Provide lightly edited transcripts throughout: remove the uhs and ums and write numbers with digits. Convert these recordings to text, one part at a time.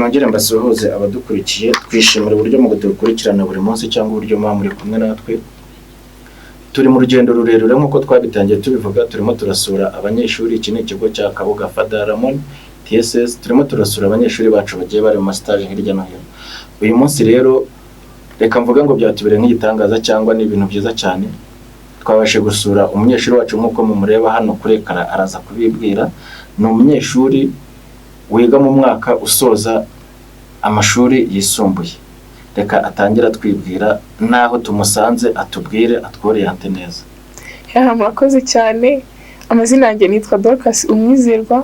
nongere mbasuhuze abadukurikiye twishimira uburyo mu gukurikirana buri munsi cyangwa uburyo muri kumwe natwe turi mu rugendo rurerure nkuko twabitangiye tubivuga turimo turasura abanyeshuri iki ni ikigo cya Kabuga Fadaramon TSS turimo turasura abanyeshuri bacu bagiye bari mu stage hirya no hino uyu munsi rero reka mvuga ngo byatubere nk'igitangaza cyangwa ni ibintu byiza cyane twabashe gusura umunyeshuri wacu nkuko mumureba hano kurekara araza kubibwira ni umunyeshuri wiga mu mwaka usoza amashuri yisumbuye reka atangira twibwira naho tumusanze atubwire atworeyante neza. Murakoze cyane amazina yanjye nitwa Dorcas Umwizerwa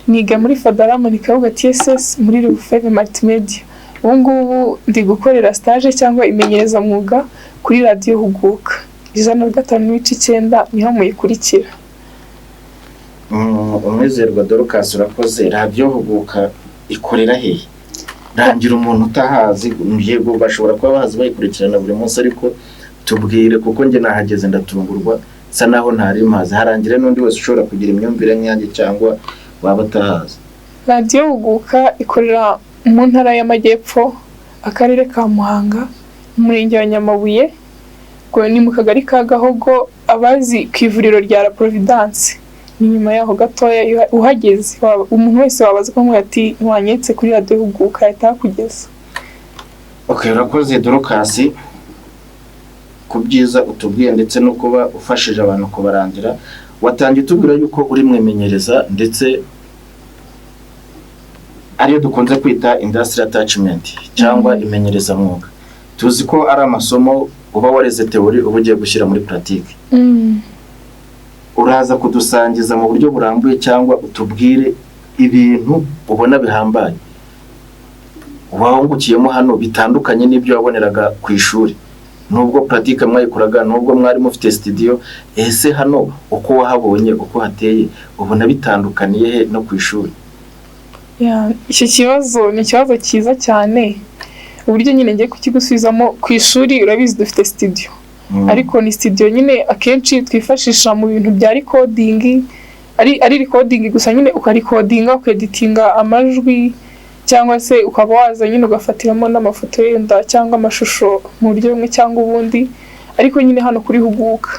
niga muri Fadaramon Kabuga TSS muri Level 5 Multimedia. Ubu ngubu ndi gukorera stage cyangwa imenyereza mwuga kuri radio Huguka 105.9 niho muyikurikira. Umwizerwa Dorcas urakoze radio Huguka ikorera hehe? Rangira umuntu utahazi yego bashobora kuba bahazi bayikurikirana buri munsi ariko tubwire kuko nge nahageze ndatungurwa sa naho ntari mazi harangire n'undi wese ushobora kugira imyumvire nk'yanjye cyangwa waba atahazi. Radio Huguka ikorera mu ntara y'Amajyepfo akarere ka Muhanga umurenge wa Nyamabuye ngo ni mu kagari ka Gahogo abazi ku ivuriro rya La Providence ni nyuma yaho gatoya uhageze umuntu wese wabaza ko ati wanyetse kuri Radio Huguka yatakugeza. Okay, urakoze Dorcas kubyiza utubwiye ndetse no kuba ufashije abantu kubarangira watangiye tubwira yuko uri mwimenyereza ndetse ariyo dukunze kwita industrial attachment cyangwa imenyereza mwuga tuzi ko ari amasomo uba wareze theory ubugiye gushyira muri pratique. Uraza kudusangiza mu buryo burambuye cyangwa utubwire ibintu ubona bihambaye wahungukiyemo hano bitandukanye n'ibyo waboneraga ku ishuri nubwo pratique mwayikoraga nubwo mwari mufite studio ese hano uko wahabonye uko hateye ubona bitandukaniye he no ku ishuri? Iki kibazo ni ikibazo cyiza cyane uburyo nyine ngiye kukigusubizamo ku ishuri urabizi dufite studio ariko ni studio nyine akenshi twifashisha mu bintu bya recording ari recording gusa nyine ukarecordinga ukeditinga amajwi cyangwa se ukaba waza nyine ugafatiramo n'amafoto yenda cyangwa amashusho mu buryo bumwe cyangwa ubundi ariko nyine hano kuri Huguka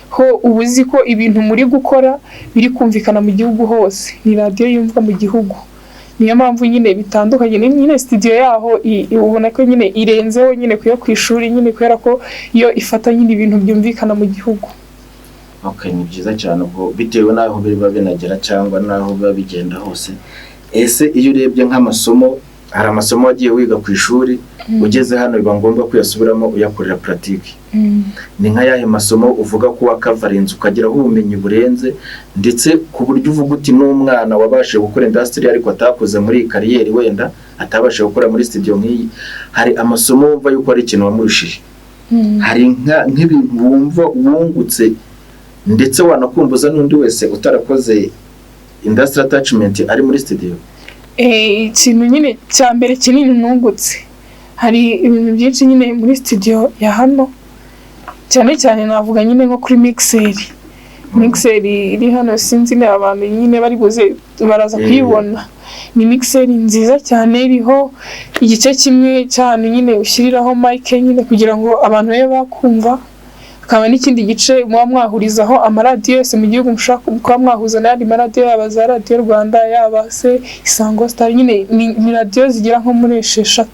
ho ubuzi ko ibintu muri gukora biri kumvikana mu gihugu hose ni radio yumvwa mu gihugu niyo mpamvu nyine bitandukanye nyine studio yaho ubona ko nyine irenzeho nyine kuyo ku ishuri nyine kubera ko iyo ifata nyine ibintu byumvikana mu gihugu. Okay, ni byiza cyane ubwo bitewe naho biba binagera cyangwa naho biba bigenda hose. Ese iyo urebye nk'amasomo hari amasomo wagiye wiga ku ishuri ugeze hano biba ngombwa kuyasubiramo uyakorera pratique. Ni nka yahe masomo uvuga ko wakavarenze ukagiraho ubumenyi burenze ndetse ku buryo uvuga uti n'umwana wabashe gukora industry ariko atakoze muri kariyeri wenda atabashe gukora muri studio nk'iyi hari amasomo wumva yuko ari ikintu wamurushije? Hari nk'ibintu wumva wungutse ndetse wanakumbuza n'undi wese utarakoze industrial attachment ari muri studio? Ikintu nyine cya mbere kinini nungutse hari ibintu byinshi nyine muri studio ya hano cyane cyane navuga nyine nko kuri mixer iri hano sinzi ne abantu nyine bari buze baraza kuyibona ni mixer nziza cyane iriho igice kimwe cyane nyine ushyiriraho mic nyine kugira ngo abantu babe bakumva akaba n'ikindi gice mwahurizaho amaradiyo yose mu gihugu mushaka kuba mwahuza n'andi maradiyo yaba za Radio Rwanda yaba se Isango Star nyine ni radio zigira nko muri 6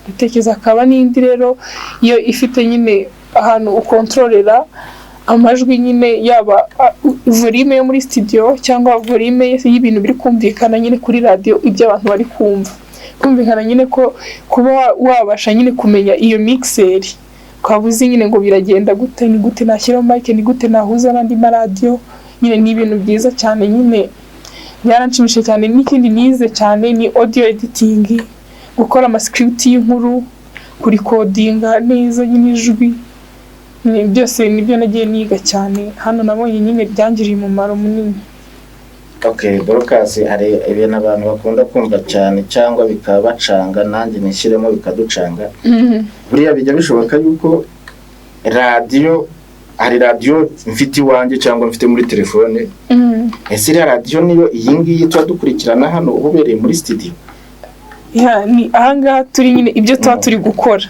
dutekereza akaba n'indi rero iyo ifite nyine ahantu ukontrolera amajwi nyine yaba volume yo muri studio cyangwa volume y'ibintu biri kumvikana nyine kuri radio ibyo abantu bari kumvikana nyine ko kuba wabasha nyine kumenya iyo mixer kabuzi nyine ngo biragenda gute ni gute nashyiraho mic ni gute nahuza n'andi maradiyo nyine ni ibintu byiza cyane nyine byaranshimishije cyane. N'ikindi nize cyane ni audio editing gukora amascript y'inkuru kurikodinga neza nyine ijwi byose nibyo nagiye niga cyane hano nabonye nyine byangiriye umumaro munini. Okay, Dorcas hari ibintu abantu bakunda kumva cyane cyangwa bikabacanga nanjye nishyiremo bikaducanga. Buriya bijya bishoboka yuko radio hari radio mfite iwanjye cyangwa mfite muri telefone. Ese iriya radio niyo iyi ngiyi twadukurikirana hano ubereye muri studio? ni ahangaha turi nyine ibyo tuba turi gukora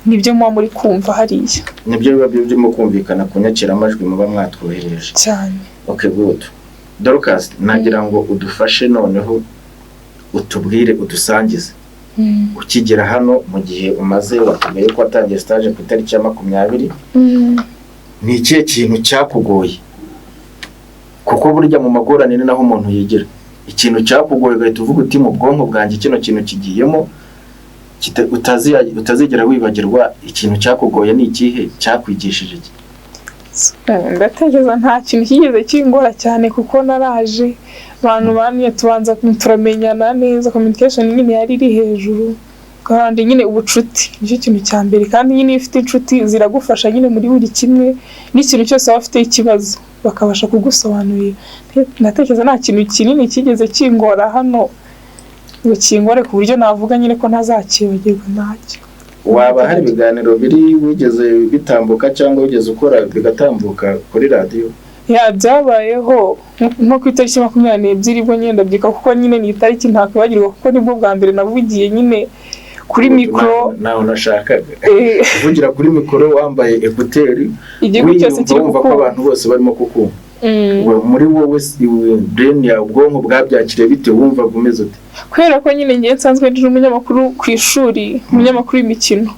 nibyo muba muri kumva hariya, nibyo biba birimo kumvikana ku nyakiramajwi muba mwatwohereje cyane. Okay, good. Dorcas, nagira ngo udufashe noneho utubwire udusangize ukigera hano mu gihe umaze watubwiye ko watangiye stage ku itariki ya 20. Ni ikihe kintu cyakugoye? Kuko burya mu magorane ni naho umuntu yigira. Ikintu cyakugoye ugahita uvuga uti mu bwonko bwanjye kino kintu kigiyemo utazigera wibagirwa. Ikintu cyakugoye ni ikihe, cyakwigishije iki? Ndatekereza nta kintu kigeze kingora cyane kuko naraje abantu baniye tubanza turamenyana neza, communication nyine yari iri hejuru kandi nyine ubucuti nicyo kintu cya mbere, kandi nyine ifite inshuti ziragufasha nyine muri buri kimwe n'ikintu cyose waba ufite ikibazo bakabasha kugusobanurira. Ndatekereza nta kintu kinini kigeze kingora hano ngo kingore ku buryo navuga nyine ko ntazakibagirwa ntacyo. Waba hari ibiganiro biri wigeze bitambuka cyangwa wigeze ukora bigatambuka kuri radio? Byabayeho nko ku itariki 22 bwo nyenda byika kuko nyine ni itariki ntakwibagirwa kuko nibwo bwa mbere navugiye nyine kuri mikro. Naho nashakaga kuvugira kuri mikro wambaye ekuteri igihugu cyose kiri kuko abantu bose barimo kukumva. Muri wowe brain ya ubwonko bwabyakire bite, wumva gumeze ute? Kwera ko nyine ngiye nsanzwe ndi umunyamakuru ku ishuri, umunyamakuru w'imikino,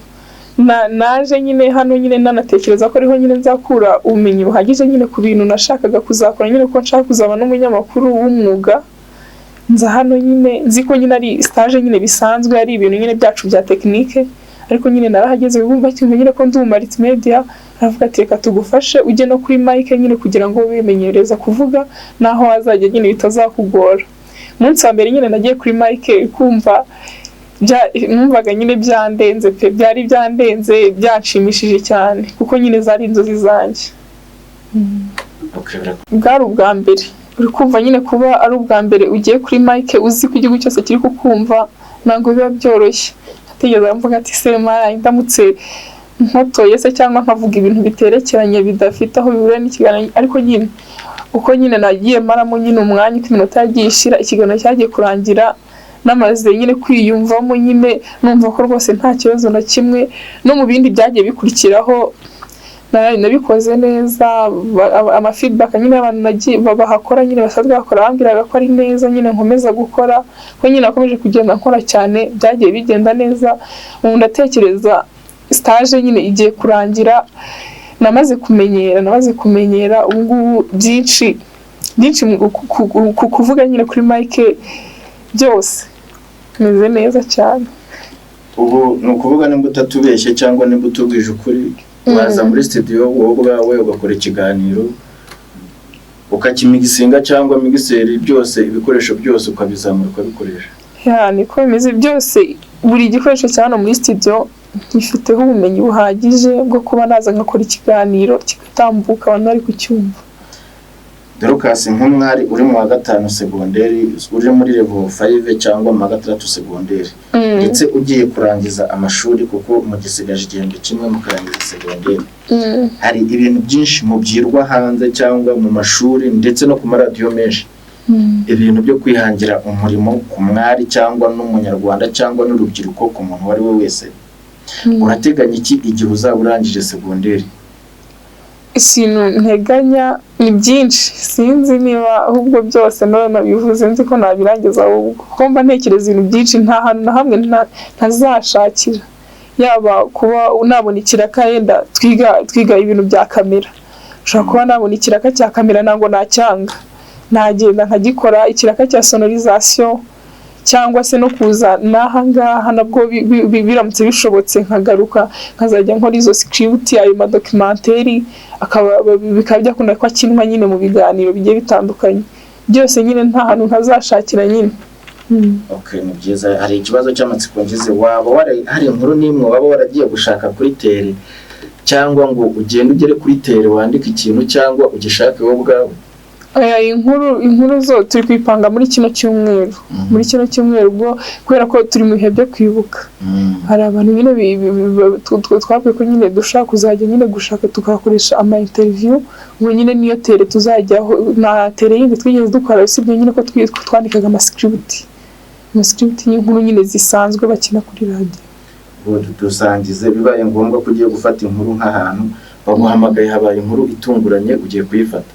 naje nyine hano nyine nanatekereza ko ariho nyine nzakura ubumenyi buhagije nyine ku bintu nashakaga kuzakora nyine ko nshaka kuzaba n'umunyamakuru w'umwuga. Nza hano nyine nziko nyine ari stage nyine bisanzwe ari ibintu nyine byacu bya technique, ariko nyine narahageze bumva kimwe nyine ko ndi mu multimedia. Aravuga ati reka tugufashe ujye no kuri mic nyine kugira ngo bimenyereza kuvuga naho wazajya nyine bitazakugora. Umunsi wa mbere nyine nagiye kuri mic kumva numvaga nyine byandenze pe, byari byandenze byacimishije cyane kuko nyine zari inzozi zanjye. Bwari ubwa mbere uri kumva nyine kuba ari ubwa mbere ugiye kuri mic uzi ko igihugu cyose kiri kukumva ntabwo biba byoroshye. Nategereza mvuga ati se mara ndamutse nkotoye se cyangwa nkavuga ibintu biterekeranye bidafite aho bihura n'ikiganiro, ariko nyine uko nyine nagiye maramo nyine umwanya uko iminota yagiye ishira ikiganiro cyagiye kurangira namaze nyine kwiyumvamo nyine numva ko rwose nta kibazo na kimwe no mu bindi byagiye bikurikiraho nabikoze neza. Ama feedback nyine abantu nagiye bahakora nyine basanzwe bakora bambiraga ko ari neza nyine nkomeza gukora ko nyine nakomeje kugenda nkora cyane byagiye bigenda neza. Ndatekereza stage nyine igiye kurangira namaze kumenyera ubu byinshi kuvuga nyine kuri mic byose meze neza cyane. Ubu nukuvuga nimba utatubeshye cyangwa nimba utubwije ukuri waza muri studio wowe ubwawe ugakora ikiganiro ukakimigisinga cyangwa migiseri byose ibikoresho byose ukabizamura ukabikoresha? Niko bimeze byose, buri gikoresho cyane muri studio gifiteho ubumenyi buhagije bwo kuba naza ngakora ikiganiro kigatambuka abantu bari kucyumva. Dorcas nk'umwari uri mu wa 5 segonderi, uri muri level 5 cyangwa mu wa 6 segonderi, ndetse ugiye kurangiza amashuri kuko mu gisigaje igihembwe kimwe mu kurangiza segonderi, hari ibintu byinshi mubyirwa hanze cyangwa mu mashuri ndetse no ku maradiyo menshi, ibintu byo kwihangira umurimo ku mwari cyangwa n'umunyarwanda cyangwa n'urubyiruko ku muntu wari we wese. Urateganya iki igihe uzaba urangije segonderi? Ikintu nteganya ni byinshi, sinzi niba ahubwo byose nabivuze nzi ko nabirangiza ahubwo kuko mba ntekereza ibintu byinshi nta hantu na hamwe ntazashakira, yaba kuba nabona ikiraka yenda twiga ibintu bya kamera, ushobora kuba nabona ikiraka cya kamera ntabwo nacyanga, nagenda nkagikora ikiraka cya sonorisation cyangwa se no kuza nahangaha nabwo biramutse bishobotse nkagaruka nkazajya nkora izo script ayo madocumentary bikabya kuna ko akinwa nyine mu biganiro bigiye bitandukanye byose nyine nta hantu ntazashakira nyine. Okay, ni byiza. Hari ikibazo cy'amatsiko ngize, waba hari inkuru nimwe waba waragiye gushaka kuri tele cyangwa ngo ugende ugere kuri tele wandika ikintu cyangwa ugishake wowe ubwawe? Inkuru zo turi kwipanga muri kino cyumweru, muri kino cyumweru ubwo kubera ko turi mu bihe byo kwibuka. Hari abantu nyine twabwiye ko nyine dushaka kuzajya nyine gushaka tukakoresha ama interview, ngo nyine niyo tele tuzajyaho na tele yindi twigeze dukora usibye nyine ko twandikaga ama script amascript y'inkuru nyine zisanzwe bakina kuri radio. Dusangize bibaye ngombwa ko ugiye gufata inkuru nk'ahantu baguhamagaye habaye inkuru itunguranye ugiye kuyifata.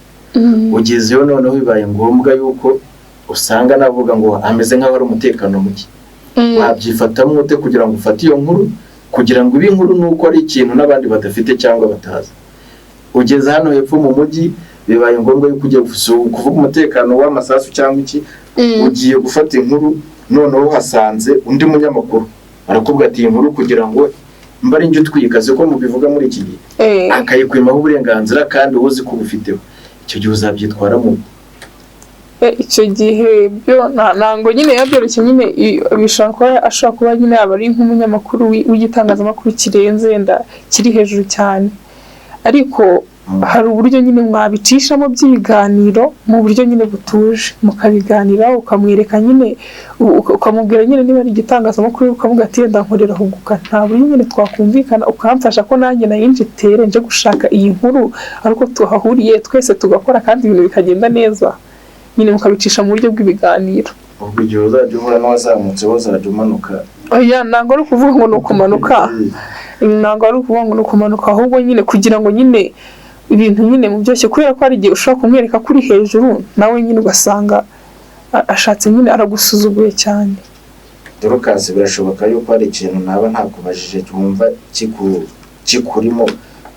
Ugezeyo noneho bibaye ngombwa yuko usanga navuga ngo ameze nk'aho ari umutekano muke. Wabyifatamo ute kugira ngo ufate iyo nkuru kugira ngo ibi inkuru nuko ari ikintu n'abandi badafite cyangwa batazi. Ugeze hano hepfo mu mujyi bibaye ngombwa yuko ugiye kuvuga umutekano w'amasasu cyangwa iki, ugiye gufata inkuru noneho hasanze undi munyamakuru arakubwira ati inkuru kugira ngo mbari nje twikaze ko mubivuga muri iki gihe akayikwimaho uburenganzira kandi uzi ko ubufiteho. Icyo gihe uzabyitwaramo. Icyo gihe byo nango nyine yabyoroshye nyine ashaka kuba nyine abari nk'umunyamakuru w'igitangazamakuru kirenze nda kiri hejuru cyane, ariko hari uburyo nyine mwabicishamo by'ibiganiro mu buryo nyine butuje, mukabiganira ukamwereka nyine ukamubwira nyine niba ari igitangazamakuru ukavuga ati ndankorera huguka, nta buryo nyine twakumvikana ukamfasha ko nanjye nayinjitere nje gushaka iyi nkuru ariko tuhahuriye twese tugakora kandi ibintu bikagenda neza, nyine mukabicisha mu buryo bw'ibiganiro. Ubwo igihe uzajya uhura n'uwazamutse wazajya umanuka. Oya ntabwo ari ukuvuga ngo ni ukumanuka, ntabwo ari ukuvuga ngo ni ukumanuka, ahubwo nyine kugira ngo nyine ibintu nyine mu byose kubera ko hari igihe ushobora kumwereka kuri hejuru nawe nyine ugasanga ashatse nyine aragusuzuguye cyane. Dorokasi birashoboka yuko hari ikintu naba ntakubajije twumva kikurimo,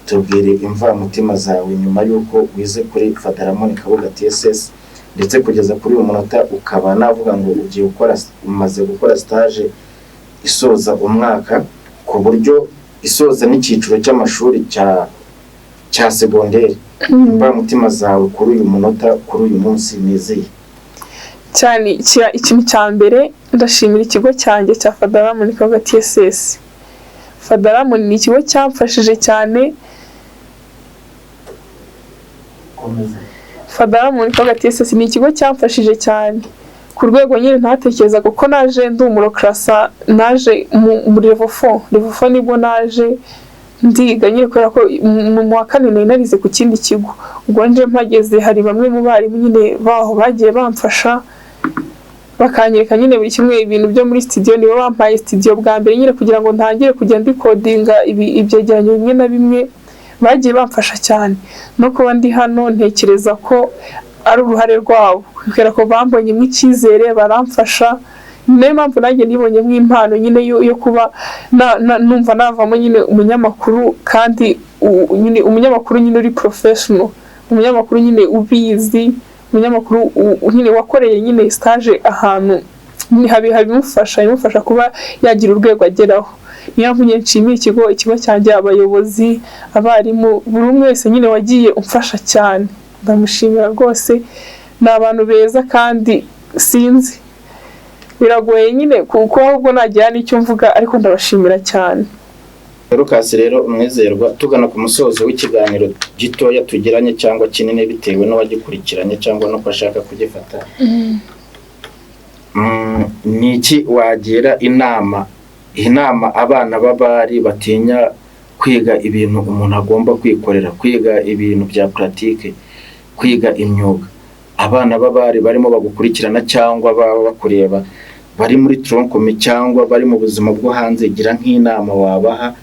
tubwire imvamutima zawe nyuma yuko wize kuri Fadaramoni Kabuga TSS ndetse kugeza kuri uyu munota ukaba navuga ngo ugiye umaze gukora stage isoza umwaka ku buryo isoza n'icyiciro cy'amashuri cya segonderi. Imvamutima zawe kuri uyu munota kuri uyu munsi nizeye cyane. Ikintu cya mbere ndashimira ikigo cyanjye cya Fadaramoni Kabuga TSS. Fadaramoni ni ikigo cyamfashije cyane. Fadaramoni Kabuga TSS ni ikigo cyamfashije cyane ku rwego nyine ntatekereza kuko naje ndi umurokrasa, naje muri level 4 nibwo naje ndiga nyine kubera ko mu wa kane narize ku kindi kigo. Ubwo nje mpageze hari bamwe mu barimu nyine baho bagiye bamfasha bakanyereka nyine buri kimwe ibintu byo muri studio, nibo bampaye studio bwa mbere nyine kugira ngo ntangire kujya ndikodinga ibyegeranyo bimwe na bimwe, bagiye bamfasha cyane. No kuba ndi hano ntekereza ko ari uruhare rwabo kubera ko bambonyemo icyizere baramfasha, niyo mpamvu nanjye nibonyemo impano nyine yo kuba numva navamo nyine umunyamakuru, kandi nyine umunyamakuru nyine uri professional, umunyamakuru nyine ubizi, umunyamakuru nyine wakoreye nyine stage ahantu habimufasha kuba yagira urwego ageraho. Niyo mpamvu nshimiye ikigo cyanjye, abayobozi, abarimu, buri umwe wese nyine wagiye umfasha cyane, ndamushimira rwose. Ni abantu beza kandi sinzi biragoye nyine kuko ahubwo nagira n'icyo mvuga, ariko ndabashimira cyane. Dorokasi rero umwizerwa, tugana ku musozo w'ikiganiro gitoya tugiranye cyangwa kinini bitewe n'abagikurikiranye cyangwa no kwashaka kugifata. Niki wagira inama abana b'abari batinya kwiga ibintu umuntu agomba kwikorera, kwiga ibintu bya pratique, kwiga imyuga? Abana b'abari barimo bagukurikirana cyangwa baba bakureba bari muri tronkome cyangwa bari mu buzima bwo hanze, gira nk'inama wabaha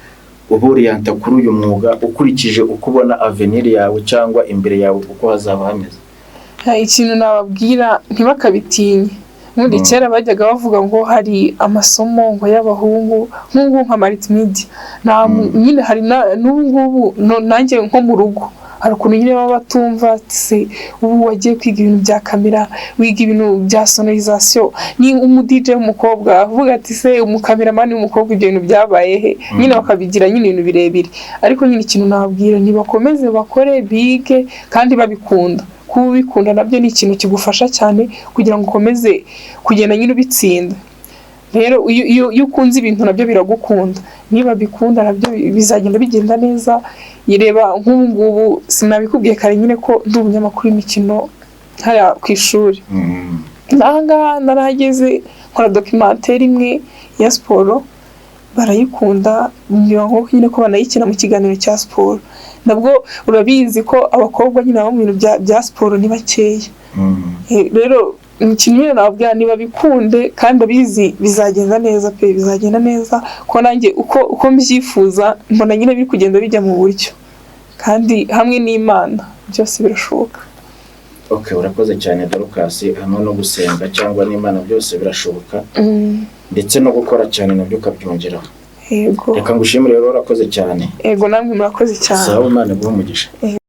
uburiyanta kuri uyu mwuga ukurikije uko ubona avenir yawe cyangwa imbere yawe uko hazaba hameze? Ikintu nababwira ntibakabitinye. Muri kera bajyaga bavuga ngo hari amasomo ngo y'abahungu nka multimedia, nyine hari n'ubu nanjye nko mu rugo hari ukuntu nyine baba batumva se ubu wagiye kwiga ibintu bya kamera, wiga ibintu bya sonorisation, ni DJ w'umukobwa avuga ati se umukameramani w'umukobwa ibyo bintu byabaye he, nyine bakabigira nyine ibintu birebire. Ariko nyine ikintu nababwira nibakomeze bakore, bige kandi babikunda. Kubikunda nabyo ni ikintu kigufasha cyane kugira ngo ukomeze kugenda nyine ubitsinda. Rero iyo ukunze ibintu nabyo biragukunda, niba bikunda nabyo bizagenda bigenda neza. Yireba nk'ubu sinabikubwiye kare nyine ko ndi umunyamakuru w'imikino hariya ku ishuri. Nanga narageze nkora documentaire imwe ya siporo, barayikunda ngo nyine ko banayikina mu kiganiro cya siporo. Nabwo urabizi ko abakobwa nyine abo mu bintu bya siporo ni bakeya. Rero ikintu nyine nababwira niba bikunde kandi abizi bizagenda neza pe bizagenda neza ko nanjye uko mbyifuza mbona nyine biri kugenda bijya mu buryo kandi hamwe n'Imana byose birashoboka. Okay, urakoze cyane Dorcas, hamwe no gusenga cyangwa n'Imana byose birashoboka ndetse no gukora cyane nabyo ukabyongeraho. Yego, reka ngushimire rero urakoze cyane. Yego namwe murakoze cyane. Sawa, Imana iguhe umugisha.